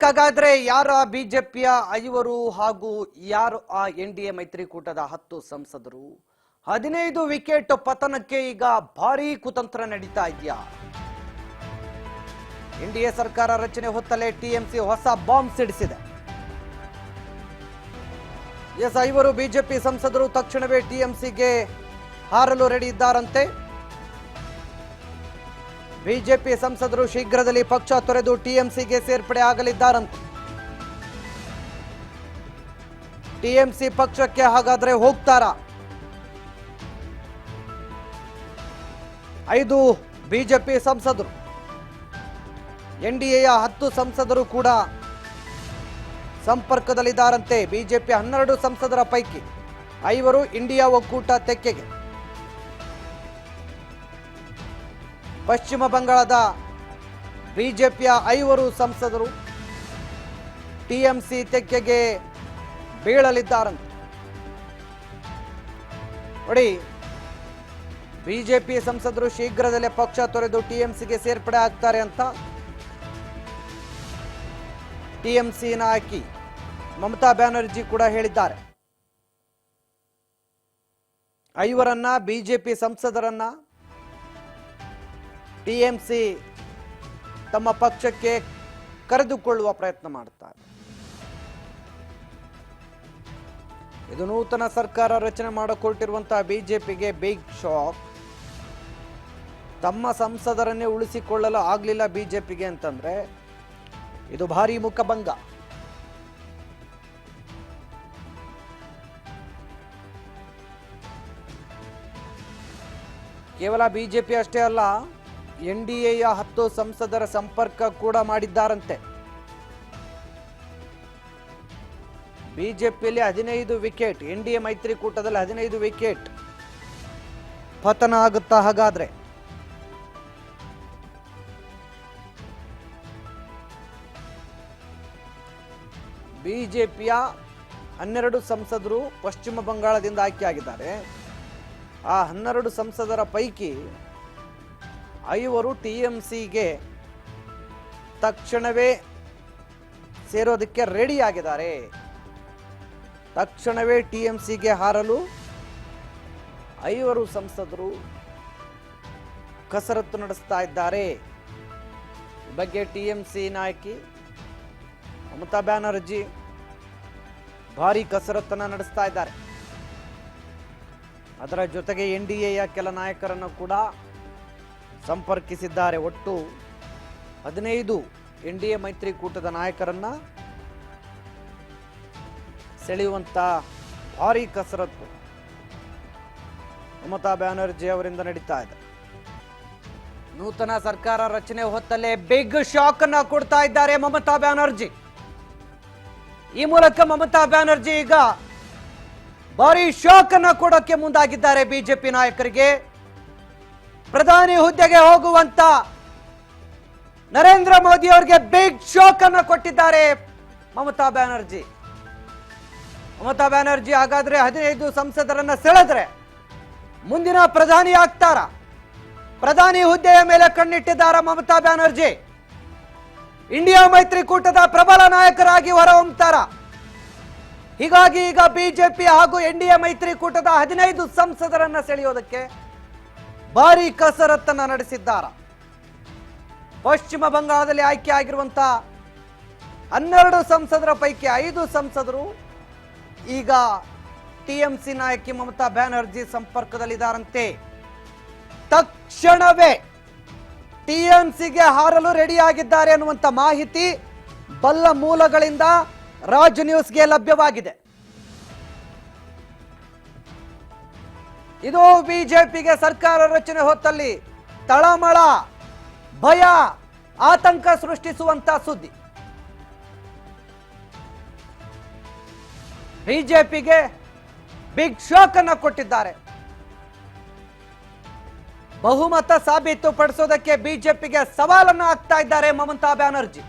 ಹಾಗಾದ್ರೆ ಯಾರ ಬಿಜೆಪಿಯ 5 ಹಾಗೂ ಯಾರು ಆ ಎನ್ಡಿಎ ಮೈತ್ರಿಕೂಟದ 10 ಸಂಸದರು 15 ವಿಕೆಟ್ ಪತನಕ್ಕೆ ಈಗ ಭಾರೀ ಕುತಂತ್ರ ನಡೀತಾ ಇದೆಯಾ? ಎನ್ಡಿಎ ಸರ್ಕಾರ ರಚನೆ ಹೊತ್ತಲೇ ಟಿಎಂಸಿ ಹೊಸ ಬಾಂಬ್ ಸಿಡಿಸಿದೆ. ಎಸ್ 5 ಬಿಜೆಪಿ ಸಂಸದರು ತಕ್ಷಣವೇ ಟಿಎಂಸಿಗೆ ಹಾರಲು ರೆಡಿ ಇದ್ದಾರಂತೆ. ಬಿಜೆಪಿ ಸಂಸದರು ಶೀಘ್ರದಲ್ಲಿ ಪಕ್ಷ ತೊರೆದು ಟಿಎಂಸಿಗೆ ಸೇರ್ಪಡೆ ಆಗಲಿದ್ದಾರಂತೆ. ಟಿಎಂಸಿ ಪಕ್ಷಕ್ಕೆ ಹಾಗಾದ್ರೆ ಹೋಗ್ತಾರಾ? 5 ಬಿಜೆಪಿ ಸಂಸದರು, ಎನ್ಡಿಎಯ 10 ಸಂಸದರು ಕೂಡ ಸಂಪರ್ಕದಲ್ಲಿದ್ದಾರಂತೆ. ಬಿಜೆಪಿ 12 ಸಂಸದರ ಪೈಕಿ 5 ಇಂಡಿಯಾ ಒಕ್ಕೂಟ ತೆಕ್ಕೆಗೆ. ಪಶ್ಚಿಮ ಬಂಗಾಳದ ಬಿಜೆಪಿಯ 5 ಸಂಸದರು ಟಿಎಂಸಿ ತೆಕ್ಕೆಗೆ ಬೀಳಲಿದ್ದಾರಂತೆ. ನೋಡಿ, ಬಿಜೆಪಿ ಸಂಸದರು ಶೀಘ್ರದಲ್ಲೇ ಪಕ್ಷ ತೊರೆದು ಟಿಎಂಸಿಗೆ ಸೇರ್ಪಡೆ ಆಗ್ತಾರೆ ಅಂತ ಟಿಎಂಸಿ ನಾಯಕಿ ಮಮತಾ ಬ್ಯಾನರ್ಜಿ ಕೂಡ ಹೇಳಿದ್ದಾರೆ. 5 ಬಿಜೆಪಿ ಸಂಸದರನ್ನ ಟಿಎಂಸಿ ತಮ್ಮ ಪಕ್ಷಕ್ಕೆ ಕರೆದುಕೊಳ್ಳುವ ಪ್ರಯತ್ನ ಮಾಡುತ್ತಾರೆ. ಇದು ನೂತನ ಸರ್ಕಾರ ರಚನೆ ಮಾಡಿಕೊಟ್ಟಿರುವಂತಹ ಬಿಜೆಪಿಗೆ ಬಿಗ್ ಶಾಕ್. ತಮ್ಮ ಸಂಸದರನ್ನೇ ಉಳಿಸಿಕೊಳ್ಳಲು ಆಗಲಿಲ್ಲ ಬಿಜೆಪಿಗೆ ಅಂತಂದ್ರೆ ಇದು ಭಾರಿ ಮುಖಭಂಗ. ಕೇವಲ ಬಿಜೆಪಿ ಅಷ್ಟೇ ಅಲ್ಲ, ಎನ್ಡಿಎಯ 10 ಸಂಸದರ ಸಂಪರ್ಕ ಕೂಡ ಮಾಡಿದ್ದಾರಂತೆ. ಬಿಜೆಪಿಯಲ್ಲಿ 15 ವಿಕೆಟ್, ಎನ್ಡಿಎ ಮೈತ್ರಿಕೂಟದಲ್ಲಿ 15 ವಿಕೆಟ್ ಪತನ ಆಗುತ್ತಾ? ಹಾಗಾದ್ರೆ ಬಿಜೆಪಿಯ 12 ಸಂಸದರು ಪಶ್ಚಿಮ ಬಂಗಾಳದಿಂದ ಆಯ್ಕೆಯಾಗಿದ್ದಾರೆ. ಆ 12 ಸಂಸದರ ಪೈಕಿ 5 ಟಿಎಂಸಿಗೆ ತಕ್ಷಣವೇ ಸೇರೋದಕ್ಕೆ ರೆಡಿ ಆಗಿದ್ದಾರೆ. ತಕ್ಷಣವೇ ಟಿಎಂಸಿಗೆ ಹಾರಲು 5 ಸಂಸದರು ಕಸರತ್ತು ನಡೆಸ್ತಾ ಇದ್ದಾರೆ. ಈ ಬಗ್ಗೆ ಟಿಎಂಸಿ ನಾಯಕಿ ಮಮತಾ ಬ್ಯಾನರ್ಜಿ ಭಾರಿ ಕಸರತ್ತನ್ನು ನಡೆಸ್ತಾ ಇದ್ದಾರೆ. ಅದರ ಜೊತೆಗೆ ಎನ್ಡಿಎಯ ಕೆಲ ನಾಯಕರನ್ನು ಕೂಡ ಸಂಪರ್ಕಿಸಿದ್ದಾರೆ. ಒಟ್ಟು 15 ಎನ್ಡಿಎ ಮೈತ್ರಿಕೂಟದ ನಾಯಕರನ್ನ ಸೆಳೆಯುವಂತ ಭಾರಿ ಕಸರತ್ತು ಮಮತಾ ಬ್ಯಾನರ್ಜಿ ಅವರಿಂದ ನಡೀತಾ ಇದೆ. ನೂತನ ಸರ್ಕಾರ ರಚನೆ ಹೊತ್ತಲೇ ಬಿಗ್ ಶಾಕ್ ಅನ್ನ ಕೊಡ್ತಾ ಇದ್ದಾರೆ ಮಮತಾ ಬ್ಯಾನರ್ಜಿ. ಈ ಮೂಲಕ ಮಮತಾ ಬ್ಯಾನರ್ಜಿ ಈಗ ಭಾರಿ ಶಾಕ್ ಅನ್ನ ಕೊಡೋಕೆ ಮುಂದಾಗಿದ್ದಾರೆ ಬಿಜೆಪಿ ನಾಯಕರಿಗೆ. ಪ್ರಧಾನಿ ಹುದ್ದೆಗೆ ಹೋಗುವಂತ ನರೇಂದ್ರ ಮೋದಿ ಅವರಿಗೆ ಬಿಗ್ ಶಾಕ್ ಅನ್ನು ಕೊಟ್ಟಿದ್ದಾರೆ ಮಮತಾ ಬ್ಯಾನರ್ಜಿ. ಮಮತಾ ಬ್ಯಾನರ್ಜಿ ಹಾಗಾದ್ರೆ 15 ಸಂಸದರನ್ನ ಸೆಳೆದ್ರೆ ಮುಂದಿನ ಪ್ರಧಾನಿ ಆಗ್ತಾರ? ಪ್ರಧಾನಿ ಹುದ್ದೆಯ ಮೇಲೆ ಕಣ್ಣಿಟ್ಟಿದ್ದಾರ ಮಮತಾ ಬ್ಯಾನರ್ಜಿ. ಇಂಡಿಯಾ ಮೈತ್ರಿಕೂಟದ ಪ್ರಬಲ ನಾಯಕರಾಗಿ ಹೊರಹೊಮ್ಮತಾರ. ಹೀಗಾಗಿ ಈಗ ಬಿಜೆಪಿ ಹಾಗೂ ಎನ್ಡಿಎ ಮೈತ್ರಿಕೂಟದ 15 ಸಂಸದರನ್ನ ಸೆಳೆಯೋದಕ್ಕೆ ಭಾರಿ ಕಸರತ್ತನ್ನ ನಡೆಸಿದ್ದಾರ. ಪಶ್ಚಿಮ ಬಂಗಾಳದಲ್ಲಿ ಆಯ್ಕೆ ಆಗಿರುವಂತಹ 12 ಸಂಸದರ ಪೈಕಿ 5 ಸಂಸದರು ಈಗ ಟಿಎಂಸಿ ನಾಯಕಿ ಮಮತಾ ಬ್ಯಾನರ್ಜಿ ಸಂಪರ್ಕದಲ್ಲಿದ್ದಾರಂತೆ. ತಕ್ಷಣವೇ ಟಿಎಂಸಿಗೆ ಹಾರಲು ರೆಡಿಯಾಗಿದ್ದಾರೆ ಅನ್ನುವಂಥ ಮಾಹಿತಿ ಬಲ್ಲ ಮೂಲಗಳಿಂದ ರಾಜ್ ನ್ಯೂಸ್ಗೆ ಲಭ್ಯವಾಗಿದೆ. ಇದು ಬಿಜೆಪಿಗೆ ಸರ್ಕಾರ ರಚನೆ ಹೊತ್ತಲ್ಲಿ ತಳಮಳ, ಭಯ, ಆತಂಕ ಸೃಷ್ಟಿಸುವಂತ ಸುದ್ದಿ. ಬಿಜೆಪಿಗೆ ಬಿಗ್ ಶಾಕ್ ಅನ್ನು ಕೊಟ್ಟಿದ್ದಾರೆ. ಬಹುಮತ ಸಾಬೀತುಪಡಿಸೋದಕ್ಕೆ ಬಿಜೆಪಿಗೆ ಸವಾಲನ್ನು ಹಾಕ್ತಾ ಇದ್ದಾರೆ ಮಮತಾ ಬ್ಯಾನರ್ಜಿ.